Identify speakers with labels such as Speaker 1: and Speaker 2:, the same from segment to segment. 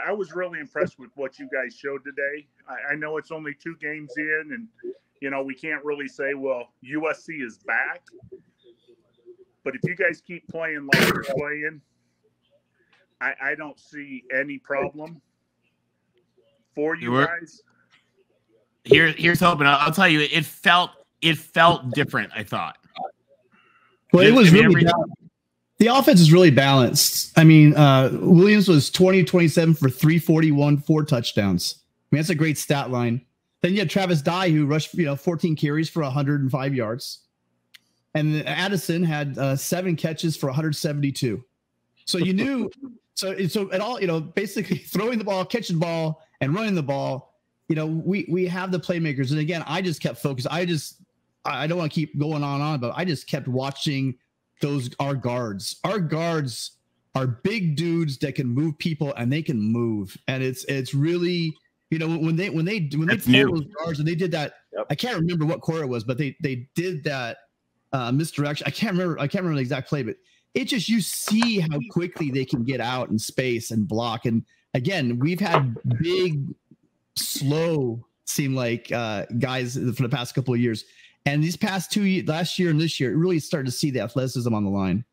Speaker 1: I was really impressed with what you guys showed today. I know it's only 2 games in, and we can't really say, well, USC is back. But if you guys keep playing like you're playing, I don't see any problem for you guys.
Speaker 2: Here's hoping. I'll tell you, it felt different, I thought.
Speaker 3: Well, it was really the offense is really balanced. I mean, Williams was 20-27 for 341, 4 touchdowns. I mean, that's a great stat line. Then you had Travis Dye, who rushed 14 carries for 105 yards. And Addison had 7 catches for 172. So you knew so at all, basically throwing the ball, catching the ball, and running the ball, we have the playmakers. And again, I just kept focused. I don't want to keep going on, but I just kept watching our guards. Our guards are big dudes that can move people, and they can move. And it's really, when they pulled those guards and they did that. Yep. I can't remember what quarter it was, but they did that misdirection. I can't remember the exact play, but it just, you see how quickly they can get out in space and block. And again, we've had big, slow, seem like guys for the past couple of years. And these past 2 years, last year and this year, it really started to see the athleticism on the line.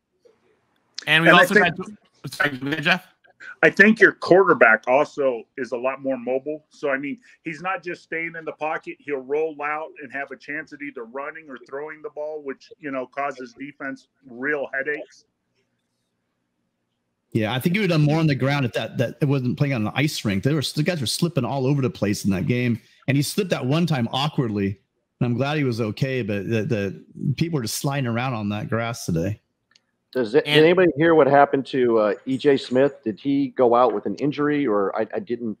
Speaker 2: And we also got Jeff.
Speaker 1: I think your quarterback also is a lot more mobile. So, I mean, he's not just staying in the pocket. He'll roll out and have a chance at either running or throwing the ball, which, causes defense real headaches.
Speaker 3: Yeah, I think he would have done more on the ground if that it wasn't playing on an ice rink. The guys were slipping all over the place in that game. And he slipped that one time awkwardly. And I'm glad he was okay, but the people were just sliding around on that grass today.
Speaker 4: Did anybody hear what happened to E.J. Smith? Did he go out with an injury, or I didn't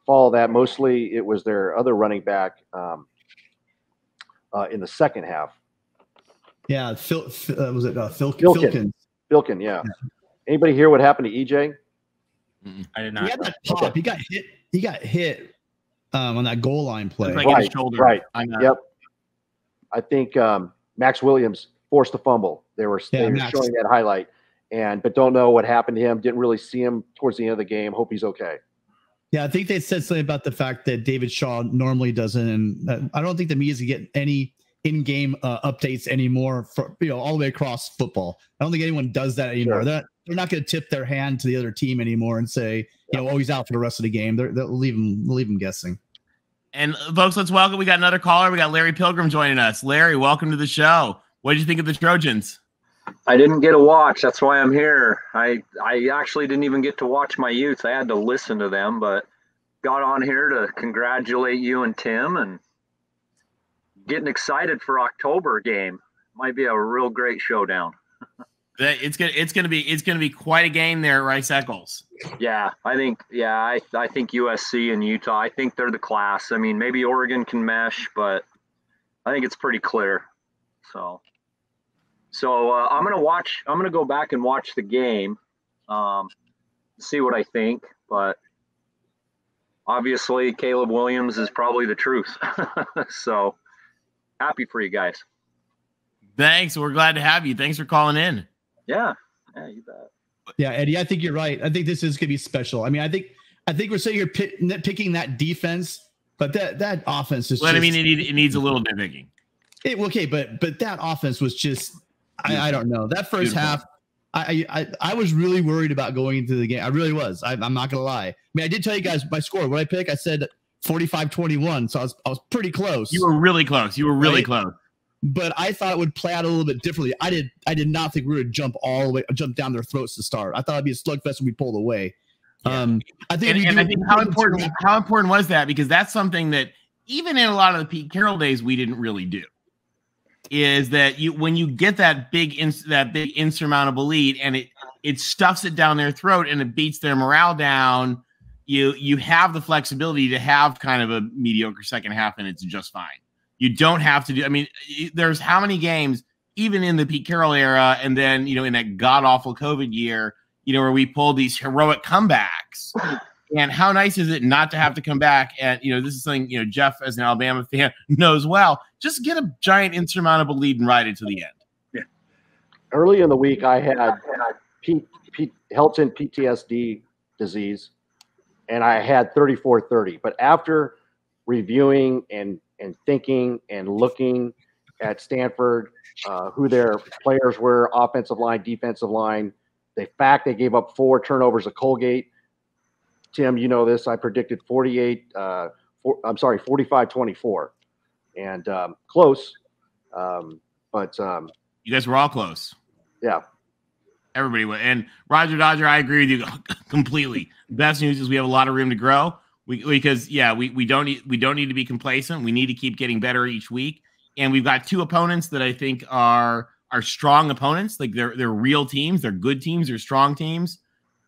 Speaker 4: follow that? Mostly it was their other running back in the second half.
Speaker 3: Yeah, was it
Speaker 4: Filkin? Filkin, yeah. Anybody hear what happened to E.J.?
Speaker 2: I did not.
Speaker 3: He had that pop. He got hit on that goal line play.
Speaker 4: Right. Yep. I think Max Williams forced a fumble. They were showing that highlight, but don't know what happened to him. Didn't really see him towards the end of the game. Hope he's okay.
Speaker 3: Yeah, I think they said something about the fact that David Shaw normally doesn't, and I don't think the media's get any in-game updates anymore for all the way across football. I don't think anyone does that anymore. Sure. They're not going to tip their hand to the other team anymore and say, he's out for the rest of the game. They'll leave him guessing.
Speaker 2: And folks, let's welcome. We got another caller. We got Larry Pilgrim joining us. Larry, welcome to the show. What did you think of the Trojans?
Speaker 5: I didn't get to watch. That's why I'm here. I actually didn't even get to watch my youth. I had to listen to them, but got on here to congratulate you and Tim and getting excited for October game. Might be a real great showdown.
Speaker 2: It's gonna be quite a game there, Rice Eccles.
Speaker 5: Yeah, I think USC and Utah. I think they're the class. I mean, maybe Oregon can mesh, but I think it's pretty clear. So I'm gonna go back and watch the game, see what I think. But obviously, Caleb Williams is probably the truth. So happy for you guys.
Speaker 2: Thanks. We're glad to have you. Thanks for calling in.
Speaker 5: Yeah, you bet.
Speaker 3: Yeah, Eddie, I think you're right. I think this is gonna be special. I mean, I think we're saying you're nitpicking that defense, but that offense is.
Speaker 2: Well, I mean, it needs a little nitpicking.
Speaker 3: Okay, but that offense was just I don't know. That first half, I was really worried about going into the game. I really was. I'm not gonna lie. I mean, I did tell you guys my score. What I picked, I said 45-21, so I was pretty close.
Speaker 2: You were really close. Close.
Speaker 3: But I thought it would play out a little bit differently. I did not think we would jump down their throats to start. I thought it'd be a slugfest when we pulled away.
Speaker 2: Yeah. I think how important was that? Because that's something that even in a lot of the Pete Carroll days we didn't really do. Is that when you get that big insurmountable lead and it stuffs it down their throat and it beats their morale down, you have the flexibility to have kind of a mediocre second half and it's just fine. You don't have to do. I mean, there's how many games, even in the Pete Carroll era, and then in that god awful COVID year, where we pulled these heroic comebacks. And how nice is it not to have to come back? And this is something Jeff, as an Alabama fan, knows well. Just get a giant insurmountable lead and ride it to the end.
Speaker 4: Yeah. Early in the week, I had Pete Helton PTSD disease, and I had 34-30. But after reviewing and thinking and looking at Stanford, who their players were, offensive line, defensive line, the fact they gave up 4 turnovers at Colgate. Tim, you know this. I predicted 45-24, and close. But
Speaker 2: you guys were all close.
Speaker 4: Yeah.
Speaker 2: Everybody went. And Roger Dodger, I agree with you completely. Best news is we have a lot of room to grow. We don't need to be complacent. We need to keep getting better each week. And we've got 2 opponents that I think are strong opponents. Like they're real teams. They're good teams. They're strong teams.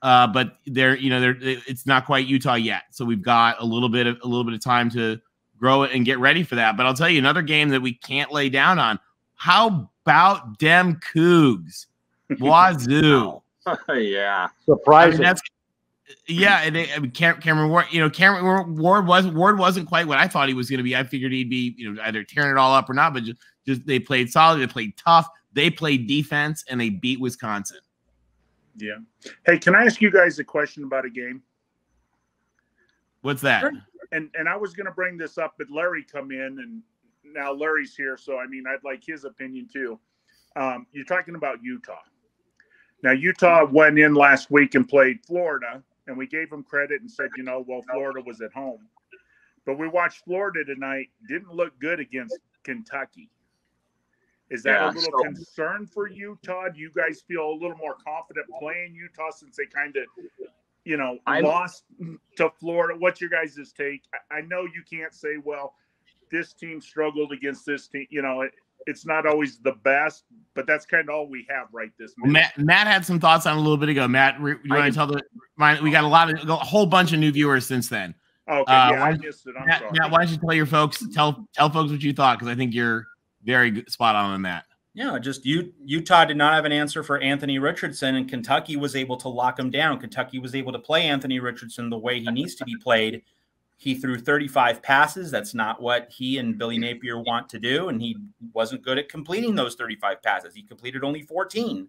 Speaker 2: But it's not quite Utah yet. So we've got a little bit of time to grow it and get ready for that. But I'll tell you another game that we can't lay down on. How about them Cougs? Wazoo.
Speaker 5: Yeah.
Speaker 4: Surprising.
Speaker 2: Cameron Ward, Cameron Ward wasn't quite what I thought he was going to be. I figured he'd be, either tearing it all up or not, but just they played solid, they played tough, they played defense, and they beat Wisconsin.
Speaker 1: Yeah. Hey, can I ask you guys a question about a game?
Speaker 2: What's that?
Speaker 1: And I was going to bring this up, but Larry come in, and now Larry's here, so I mean, I'd like his opinion too. You're talking about Utah. Now, Utah went in last week and played Florida, and we gave them credit and said, Florida was at home. But we watched Florida tonight, didn't look good against Kentucky. Is that a little concern for Utah? Do you guys feel a little more confident playing Utah since they kind of, lost to Florida? What's your guys' take? I know you can't say, well, this team struggled against this team. It's not always the best, but that's kind of all we have right this minute.
Speaker 2: Matt had some thoughts on a little bit ago. Matt, you want to tell we got a whole bunch of new viewers since then.
Speaker 1: Okay, I missed it. I'm sorry.
Speaker 2: Matt, why don't you tell your folks, tell folks what you thought, because I think you're very good, spot on that.
Speaker 6: Yeah, just Utah did not have an answer for Anthony Richardson, and Kentucky was able to lock him down. Kentucky was able to play Anthony Richardson the way he needs to be played. He threw 35 passes. That's not what he and Billy Napier want to do, and he wasn't good at completing those 35 passes. He completed only 14,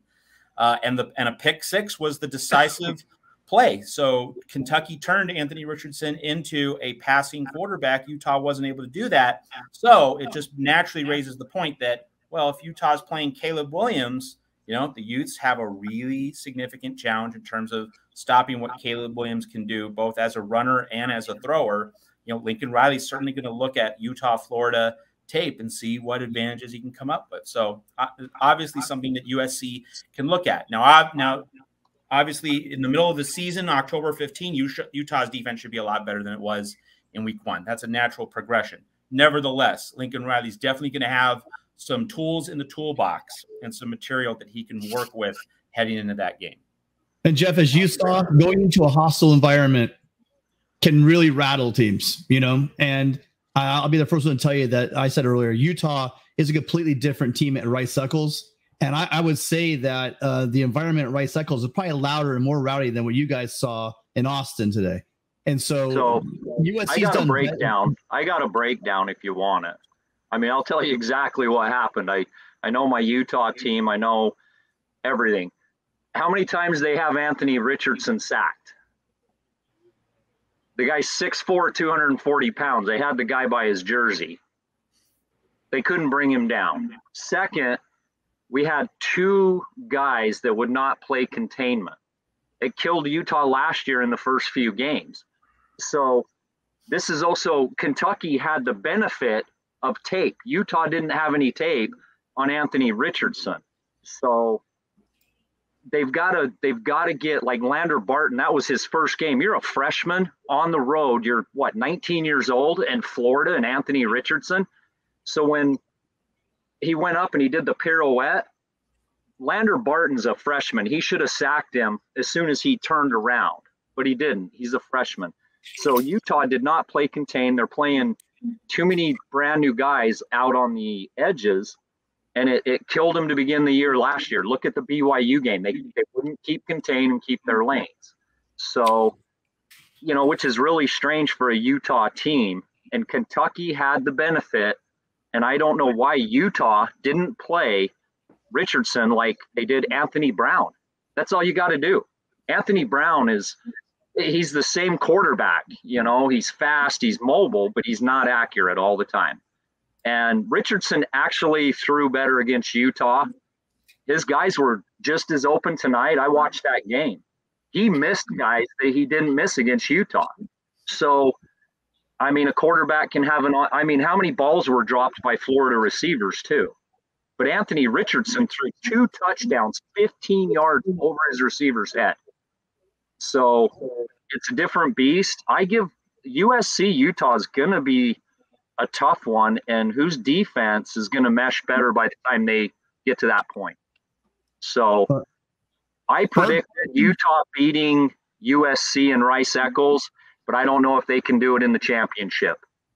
Speaker 6: and a pick 6 was the decisive play. So Kentucky turned Anthony Richardson into a passing quarterback. Utah wasn't able to do that, so it just naturally raises the point that, well, if Utah's playing Caleb Williams, the Utes have a really significant challenge in terms of stopping what Caleb Williams can do, both as a runner and as a thrower. Lincoln Riley's certainly going to look at Utah-Florida tape and see what advantages he can come up with. So obviously something that USC can look at. Now, obviously in the middle of the season, October 15, Utah's defense should be a lot better than it was in week 1. That's a natural progression. Nevertheless, Lincoln Riley's definitely going to have some tools in the toolbox and some material that he can work with heading into that game.
Speaker 3: And Jeff, as you saw, going into a hostile environment can really rattle teams, and I'll be the first one to tell you that I said earlier, Utah is a completely different team at Rice-Eccles. And I would say that the environment at Rice-Eccles is probably louder and more rowdy than what you guys saw in Austin today. And so USC's
Speaker 5: I got a breakdown if you want it. I mean, I'll tell you exactly what happened. I know my Utah team. I know everything. How many times they have Anthony Richardson sacked? The guy's 6'4", 240 pounds. They had the guy by his jersey. They couldn't bring him down. Second, we had 2 guys that would not play containment. It killed Utah last year in the first few games. So this is also, Kentucky had the benefit of tape. Utah didn't have any tape on Anthony Richardson. So they've got to get, like Lander Barton, that was his first game. You're a freshman on the road. You're 19 years old in Florida, and Anthony Richardson. So when he went up and he did the pirouette, Lander Barton's a freshman. He should have sacked him as soon as he turned around, but he didn't. He's a freshman. So Utah did not play contain. They're playing too many brand new guys out on the edges, and it killed them to begin the year last year. Look at the BYU game. They wouldn't keep contain and keep their lanes. So, which is really strange for a Utah team. And Kentucky had the benefit, and I don't know why Utah didn't play Richardson like they did Anthony Brown. That's all you got to do. Anthony Brown is he's the same quarterback. You know, he's fast, he's mobile, but he's not accurate all the time. And Richardson actually threw better against Utah. His guys were just as open tonight. I watched that game. He missed guys that he didn't miss against Utah. So, I mean, a quarterback can have how many balls were dropped by Florida receivers too? But Anthony Richardson threw 2 touchdowns, 15 yards over his receiver's head. So it's a different beast. I give USC Utah is going to be a tough one, and whose defense is going to mesh better by the time they get to that point. So I predicted Utah beating USC and Rice Eccles, but I don't know if they can do it in the championship.